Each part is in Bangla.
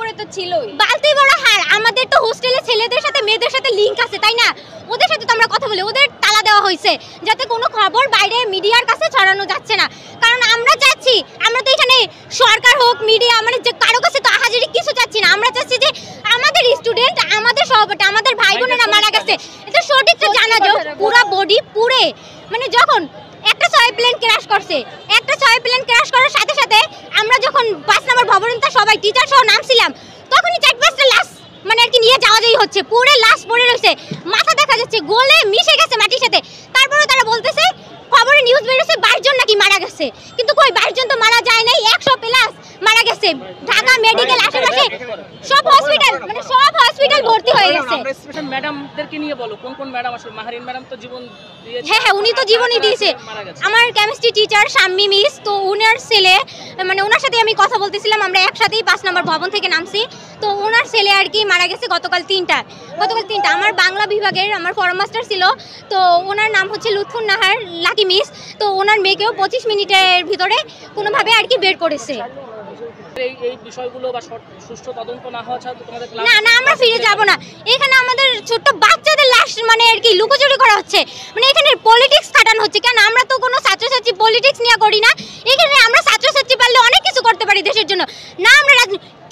করে তো ছিলই বালতি বড় হার। আমাদের তো হোস্টেলে ছেলেদের সাথে মেয়েদের সাথে লিংক আছে, তাই না? ওদের সাথে তো আমরা কথা বলি, ওদের তালা দেওয়া হয়েছে যাতে কোনো খবর বাইরে মিডিয়ার কাছে ছড়ানো যাচ্ছে না। কারণ আমরা চাচ্ছি, আমরা তো এখানে সরকার হোক মিডিয়া মানে যে কারো কাছে তো আহাজারি কিছু চাচ্ছি না। আমরা চাচ্ছি যে আমাদের স্টুডেন্ট, আমাদের সহপাঠী, আমাদের ভাই বোনেরা মারা গেছে, এটা সঠিকটা জানা যাও। পুরো বডি পুরে মানে যখন একটা 6 প্লেন ক্র্যাশ করছে, একটা 6 প্লেন ক্র্যাশ করার সাথে সাথে আমরা যখন 5 নম্বর ভবনটা সবাই টিচার সহ নামছিলাম, তখনই 4-5টা লাশ মানে আর কি নিয়ে যাওয়া যাই হচ্ছে। পুরো লাশ পড়ে রয়েছে, মাথা দেখা যাচ্ছে গলে মিশে গেছে মাটির সাথে। তারপরে তারা বলতেছে খবরে নিউজ বেরোছে 22 জন নাকি মারা গেছে, কিন্তু কই 22 জন তো মারা যায় নাই, 100 প্লাস মারা গেছে। ঢাকা মেডিকেল আশেপাশে সব হসপিটাল মানে সব হসপিটাল ভর্তি হয়ে গেছে। আমরা স্পেশাল ম্যাডামদেরকে নিয়ে বলো কোন কোন ম্যাডাম আসলে মাহারিন ম্যাডাম তো জীবন দিয়েছে। হ্যাঁ হ্যাঁ, উনি তো জীবনই দিয়েছে। আমার কেমিস্ট্রি টিচার শাম্মী মিস, তো ওনার ছেলে মানে ওনার সাথে আমি কথা বলতেছিলাম, আমরা একসাথেই 5 নম্বর ভবন থেকে নামছি। তো ওনার ছেলে আর কি মারা গেছে গতকাল 3টা। আমার বাংলা বিভাগের আমার ফরেন মাস্টার ছিল, তো ওনার নাম হচ্ছে লুৎফুন নাহার লাকি মিস। তো ওনার মেয়েকেও 25 মিনিটের ভিতরে কোনোভাবে আর কি বের করেছে। এই বিষয়গুলো বা সুষ্ঠু তদন্ত না হওয়া ছাড়া তোমাদের না না, আমরা ফিরে যাব না। এখানে আমাদের ছোট্ট বাচ্চাদের লাশ মানে আর কি লুকোচুরি করা হচ্ছে, মানে এখানে পলিটিক্স খাটানো হচ্ছে। কেন আমরা তো কোনো ছাত্রছাত্রী পলিটিক্স নিয়ে করি না। এখানে আমরা ছাত্রছাত্রী পারলে অনেক কিছু করতে পারি দেশের জন্য। না আমরা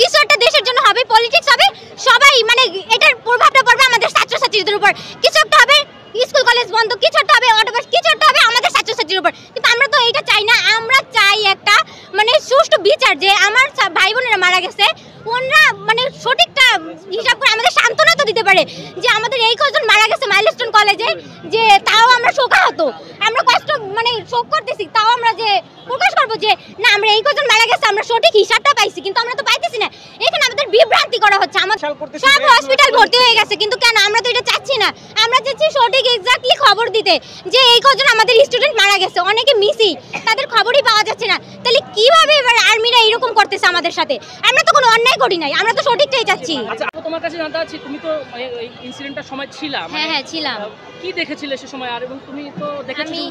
কিছু একটা দেশের জন্য হবে, পলিটিক্স হবে, সবাই মানে এটার প্রভাবটা পড়বে আমাদের ছাত্রছাত্রীদের উপর। কিছু একটা হবে, স্কুল কলেজ বন্ধ, কিছু একটা হবে, অটোবাস কিছু একটা হবে আমাদের ছাত্রছাত্রীর উপর। কিন্তু আমরা তো এইটা চাই না। আমরা চাই একটা মানে সুষ্ঠু বিচার, যে আমার ভাই বোনেরা মারা গেছে, ওনারা মানে সঠিকটা হিসাব করে আমাদের সান্ত্বনা তো দিতে পারে যে আমাদের এই কজন মারা গেছে মাইলস্টোন কলেজে, যে তাও আমরা শোকাহত, আমরা কষ্ট মানে শোক করতেছি, তাও আমরা যে প্রকাশ করবো যে না আমরা এই কজন মারা গেছে, আমরা সঠিক হিসাবটা পাইছি, কিন্তু আমরা তো পাইতেছি না। এখানে আমাদের বিভ্রান্তি করা হচ্ছে। আমাদের সব হসপিটাল ভর্তি হয়ে গেছে, কিন্তু কেন আমরা তো এটা চাচ্ছি না। আমরা চাচ্ছি সঠিক এক্স্যাক্টলি খবর দিতে যে এই কজন আমাদের স্টুডেন্ট মারা গেছে, অনেকে মিসি, তাদের খবরই পাওয়া যাচ্ছে না। তাহলে কিভাবে এবার আর্মিরা এরকম করতেছে আমাদের সাথে? আমরা তো কোনো অন্যায় করি নাই, আমরা তো সঠিকটাই চাচ্ছি। আচ্ছা, তোমার কাছে জানতে চাচ্ছি, তুমি তো এই ইনসিডেন্টটার সময় ছিলা? হ্যাঁ হ্যাঁ ছিলাম। কি দেখেছিলে সে সময়? আর এবং তুমি তো দেখেছিলে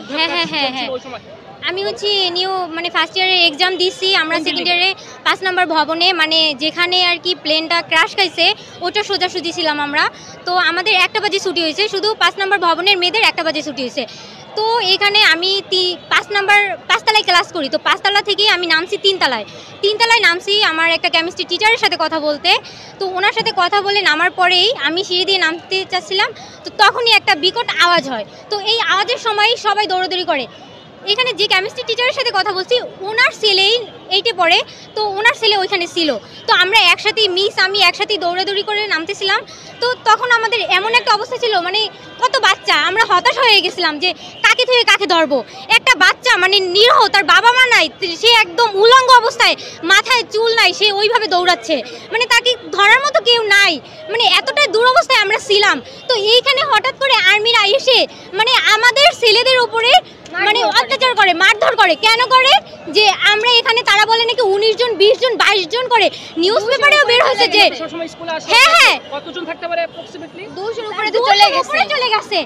ওই সময়? আমি হচ্ছে নিউ মানে ফার্স্ট ইয়ারের এক্সাম দিছি। আমরা সেকেন্ড ইয়ারে 5 নম্বর ভবনে মানে যেখানে আর কি প্লেনটা ক্র্যাশ খাইছে ওটা সোজাসুজি ছিলাম আমরা। তো আমাদের 1টা বাজে ছুটি হয়েছে, শুধু 5 নম্বর ভবনের মেয়েদের 1টা বাজে ছুটি হয়েছে। তো এখানে আমি 5 তলায় ক্লাস করি, তো 5 তলা থেকেই আমি নামছি 3 তলায় নামছি আমার একটা কেমিস্ট্রি টিচারের সাথে কথা বলতে। তো ওনার সাথে কথা বলে নামার পরেই আমি সিঁড়ি দিয়ে নামতে চাচ্ছিলাম, তো তখনই একটা বিকট আওয়াজ হয়। তো এই আওয়াজের সময় সবাই দৌড়াদৌড়ি করে। এখানে যে কেমিস্ট্রি টিচারের সাথে কথা বলছি ওনার ছেলেই 8-এ পড়ে, তো ওনার ছেলে ওইখানে ছিল। তো আমরা একসাথেই আমি একসাথেই দৌড়াদৌড়ি করে নামতেছিলাম। তো তখন আমাদের এমন একটা অবস্থা ছিল, মানে কত বাচ্চা, আমরা হতাশ হয়ে গেছিলাম যে কাকে থেকে কাকে ধরবো। একটা বাচ্চা মানে নিরহ, তার বাবা মা নাই, সে একদম উলঙ্গ অবস্থায়, মাথায় চুল নাই, সে ওইভাবে দৌড়াচ্ছে, মানে তাকে ধরার মতো কেউ নাই, মানে এতটাই দুরবস্থায় আমরা ছিলাম। তো এইখানে হঠাৎ করে আর্মিরা এসে মানে আমাদের ছেলেদের উপরে মানে অত্যাচার করে, মারধর করে। কেন করে? যে আমরা এখানে, তারা বলে নাকি 19 জন 20 জন 22 জন করে, নিউজ পেপারেও বের হয়েছে যে হ্যাঁ হ্যাঁ কতজন থাকতে পারে অ্যাপ্রক্সিমেটলি 200-র উপরে তো চলে গেছে।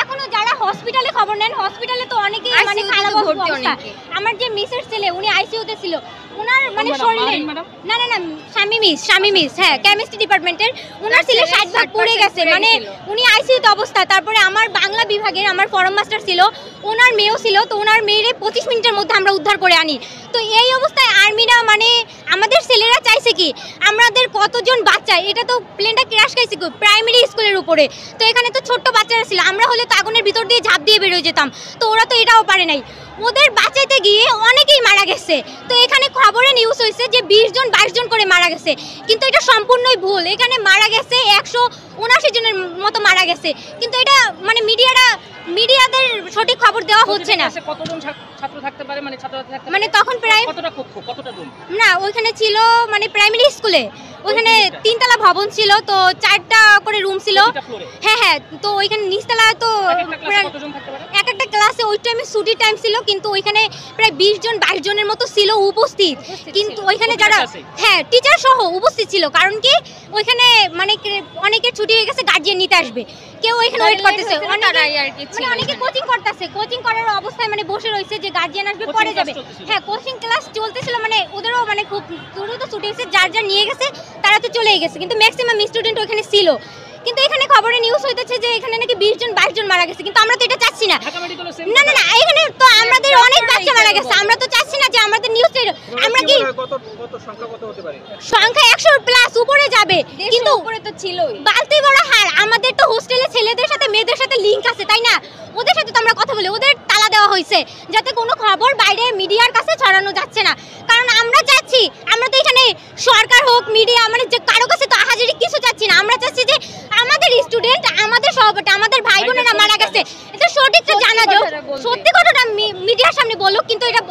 এখনো যারা হসপিটালে খবর নেন, হসপিটালে তো অনেকেই মানে খারাপ অবস্থা। আমার যে মিসের ছেলে উনি আইসিইউতে ছিল, ওনার মানে শরীরে না না না শাম্মী মিস হ্যাঁ কেমিস্ট্রি ডিপার্টমেন্টের, ওনার ছেলে 60 ভাগ পড়ে গেছে, মানে উনি আইসিইউতে অবস্থা। তারপরে আমার বাংলা বিভাগের আমার ফরেন মাস্টার ছিল, ওনার মেয়েও ছিল, তো ওনার মেয়েরে 25 মিনিটের মধ্যে আমরা উদ্ধার করে আনি। তো এই অবস্থায় আর্মিরা মানে আমাদের ছেলেরা চাইছে কি, আমাদের কতজন বাচ্চা, এটা তো প্লেনটা ক্র্যাশ খাইছে প্রাইমারি স্কুলের উপরে, তো এখানে তো ছোট্ট বাচ্চারা ছিল, আমরা হলে তো আগুনের ভিতর দিয়ে ঝাঁপ দিয়ে বেরোয় যেতাম। তো ওরা তো এটাও পারে নাই, ওদের বাঁচাইতে গিয়ে অনেকেই মারা গেছে। তো এখানে খবরে নিউজ হয়েছে যে 20 জন 22 জন করে মারা গেছে, কিন্তু এটা সম্পূর্ণই ভুল। এখানে মারা গেছে 179 জনের মতো মারা গেছে, কিন্তু এটা মানে মিডিয়াদের সঠিক খবর দেওয়া হচ্ছে না। কতজন ছাত্র থাকতে পারে, মানে ছাত্রছাত্রী থাকতে মানে তখন প্রায় কতটা কক্ষ, কতটা রুম? না ওইখানে ছিল মানে প্রাইমারি স্কুলে ওইখানে 3 তলা ভবন ছিল, তো 4টা করে রুম ছিল। হ্যাঁ হ্যাঁ, তো ওইখানে নিচতলা তো কতজন থাকতে পারে? এক একটা ক্লাসে ওই টাইমে ছুটির টাইম ছিল, কিন্তু ওইখানে প্রায় 20 জন 22 জনের মতো ছিল উপস্থিত, কিন্তু ওইখানে যারা হ্যাঁ টিচার সহ উপস্থিত ছিল। কারণ কি ওইখানে মানে অনেকের ছুটি হয়ে গেছে, গার্জিয়ান নিতে আসবে, কেউ ওইখানে ওয়েট করতেছে, অনেকে কোচিং করতেছে, কোচিং করার অবস্থায় মানে বসে রয়েছে যে গার্জিয়ান আসবে পরে যাবে। হ্যাঁ কোচিং ক্লাস চলতেছিল, মানে ওদেরও মানে খুব দ্রুত ছুটি হয়েছে, যার যার নিয়ে গেছে তারা তো চলেই গেছে, কিন্তু ম্যাক্সিমাম স্টুডেন্ট ওখানে ছিল। কিন্তু এখানে খবরে নিউজ হইতেছে যে এখানে নাকি 20 জন 22 জন মারা গেছে, কিন্তু আমরা তো এটা চাচ্ছি না। না না না, এখানে তো আমাদের অনেক বাচ্চা মারা গেছে, আমরা তো চাচ্ছি না যে আমাদের নিউজ আমরা কি কত সংখ্যা কত হতে পারে, সংখ্যা 100 প্লাস উপরে যাবে, কিন্তু উপরে তো ছিলই বালতি বড় হার। আমাদের তো হোস্টেলে ছেলেদের সাথে মেয়েদের সাথে লিংক আছে, তাই না? ওদের সাথে তো আমরা কথা বলি, ওদের তালা দেওয়া হয়েছে যাতে কোনো খবর বাইরে মিডিয়ার কাছে ছড়ানো যাচ্ছে না। কারণ আমরা চাচ্ছি, আমরা তো এখানে সরকার হোক মিডিয়া মানে যে কারো কাছে তো আহাজারি কিছু চাচ্ছি না, আমরা চাচ্ছি যে আমাদের স্টুডেন্ট, আমাদের সহপাঠী, আমাদের ভাই বোনেরা মারা গেছে, এটা সঠিকটা জানা যাও, সত্যি কথাটা মিডিয়ার সামনে বলুক। কিন্তু এটা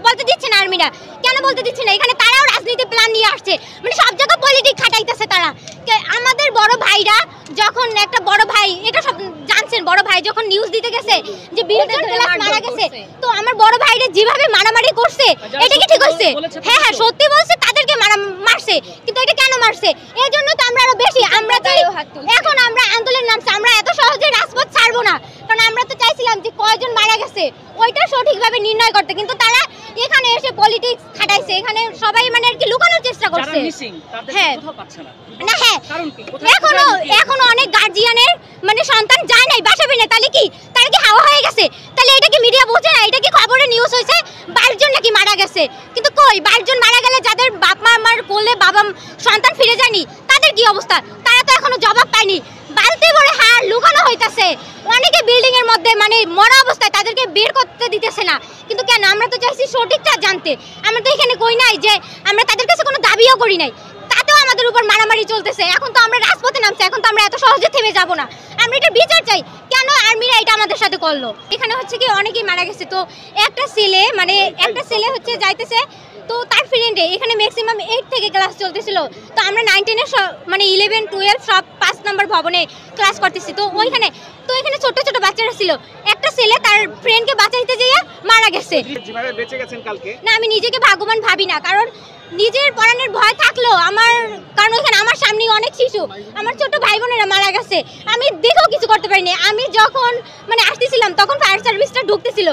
বলতে দিচ্ছে না আর্মিরা, কেন বলতে দিচ্ছে না? এখানে তারাও রাজনীতি প্ল্যান নিয়ে আসছে, মানে সব জায়গায় পলিটিক্স খাটাইতেছে তারা। আমাদের বড় ভাইরা যখন একটা বড় ভাই, এটা সব জানছেন, বড় ভাই যখন নিউজ দিতে গেছে যে 20 জন ক্লাস মারা গেছে, তো আমার বড় ভাইরা যেভাবে মারামারি করছে এটা কি ঠিক হইছে? হ্যাঁ হ্যাঁ সত্যি বলছে, তাদেরকে মারছে, কিন্তু এটা কেন মারছে? এই জন্য তো আমরা আরো বেশি, আমরা এখন আমরা আন্দোলন নামছি, আমরা এত সহজে রাজপথ ছাড়বো না, কারণ আমরা তো চাইছিলাম যে কয়জন মারা গেছে ওইটা সঠিকভাবে নির্ণয় করতে, কিন্তু তারা এখানে এসে পলিটিক্স খাটাইছে, এখানে সবাই মানে আর কি লুকানোর চেষ্টা করছে। হ্যাঁ না হ্যাঁ এখনো অনেক গার্জিয়ানের মানে সন্তান যায় নাই, বাসা পেয়ে, তাহলে কি তারা কি হাওয়া হয়ে গেছে? তাহলে এটা কি মিডিয়া বোঝে না? এটা কি খবরে নিউজ হয়েছে 22 জন নাকি মারা গেছে, কিন্তু কই 22 জন মারা গেলে যাদের বাপ মা মার কোলে বাবা সন্তান ফিরে যায়নি তাদের কি অবস্থা? তারা তো এখনো জবাব পায়নি। বালতি ভরে হার লুকানো হইতাছে, অনেকে বিল্ডিং এর মধ্যে মানে মরা অবস্থায়, তাদেরকে বের করতে দিতেছে না। কিন্তু কেন? আমরা তো চাইছি সঠিকটা জানতে, আমরা তো এখানে কই নাই যে আমরা তাদের কাছে কোনো দাবিও করি নাই, তাতেও আমাদের উপর মারামারি চলতেছে। এখন তো আমরা রাজপথে নামছি, এখন তো আমরা এত সহজে থেমে যাব না, আমরা এটা বিচার চাই। কেন আর্মিরা এটা আমাদের সাথে করলো? এখানে হচ্ছে কি অনেকেই মারা গেছে, তো একটা ছেলে হচ্ছে যাইতেছে, তো তার ফ্রেন্ডে এখানে ম্যাক্সিমাম 8 থেকে ক্লাস চলতেছিল, তো আমরা 9 10 এর মানে 11 12 সব 5 নম্বর ভবনে ক্লাস করতেছি, তো ওইখানে তো এখানে ছোট ছোট বাচ্চারা ছিল, একটা ছেলে তার ফ্রেন্ডকে বাঁচাইতে যেয়ে মারা গেছে। যেভাবে বেঁচে গেছেন কালকে, না আমি নিজেকে ভাগ্যবান ভাবি না, কারণ নিজের পড়ানোর ভয় থাকলো আমার, কারণ ওইখানে আমার সামনে অনেক শিশু, আমার ছোট ভাই বোনেরা মারা গেছে, আমি দেখেও কিছু করতে পারিনি। আমি যখন মানে আসতেছিলাম তখন ফায়ার সার্ভিসটা ঢুকতেছিল,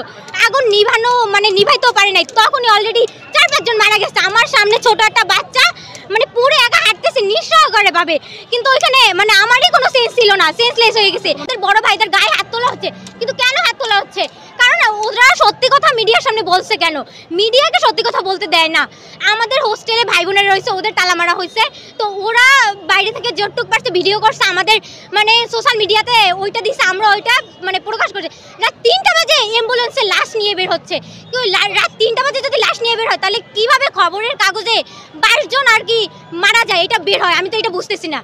আগুন নিভানো মানে নিভাইতেও পারে নাই, তখনই অলরেডি 4-5 জন মারা গেছে। আমার সামনে ছোট একটা বাচ্চা মানে পুরো একা হাঁটতেছে নিঃসহকারে ভাবে, কিন্তু ওইখানে মানে আমারই কোনো সেন্স ছিল না, সেন্সলেস হয়ে গেছে। ওদের বড় ভাইদের গায়ে হাত তোলা হচ্ছে, কিন্তু কেন হাত তোলা হচ্ছে? কারণ ওরা সত্যি কথা মিডিয়ার সামনে বলছে, কেন মিডিয়াকে সত্যি কথা বলতে দেয় না? আমাদের হোস্টেলে ভাই বোনেরা রয়েছে, ওদের তালা মারা হয়েছে, তো ওরা বাইরে থেকে যতটুক পারছে ভিডিও করছে, আমাদের মানে সোশ্যাল মিডিয়াতে ওইটা দিচ্ছে, আমরা ওইটা মানে প্রকাশ করছি। রাত 3টা বাজে অ্যাম্বুলেন্সে লাশ নিয়ে বের হচ্ছে, তো রাত 3টা বাজে যদি লাশ নিয়ে বের হয় তাহলে কিভাবে খবরের কাগজে 22 জন আর কি মারা যায় এটা বের হয়? আমি তো এটা বুঝতেছি না।